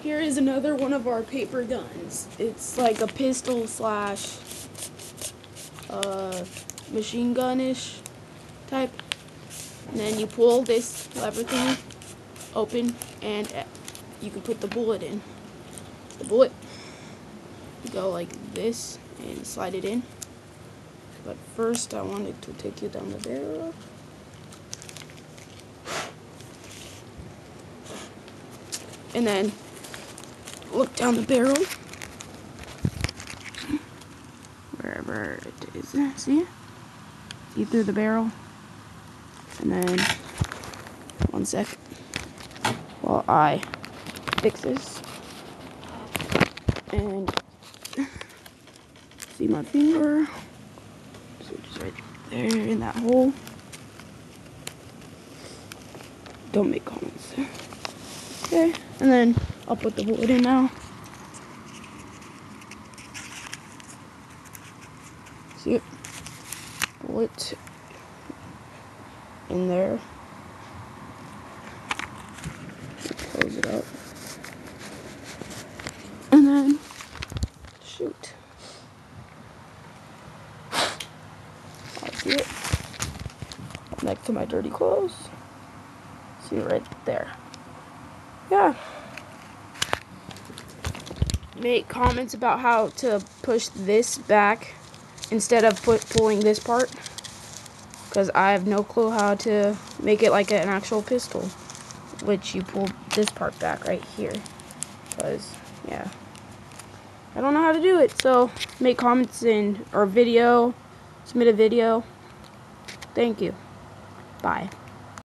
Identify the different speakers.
Speaker 1: Here is another one of our paper guns. It's like a pistol slash machine gun-ish type. And then you pull this lever thing open and you can put the bullet in. The bullet, you go like this and slide it in. But first I wanted to take you down the barrel. And then look down the barrel. Wherever it is. See? See through the barrel? And then, one sec, while I fix this. And see my finger? So just right there in that hole. Don't make comments. Okay, and then I'll put the bullet in now. See it? Bullet in there. Close it up. And then shoot. I see it. Next to my dirty clothes. See it right there. Yeah. Make comments about how to push this back instead of pulling this part, because I have no clue how to make it like an actual pistol, which you pull this part back right here, because yeah, I don't know how to do it. So make comments in our video, submit a video. Thank you. Bye.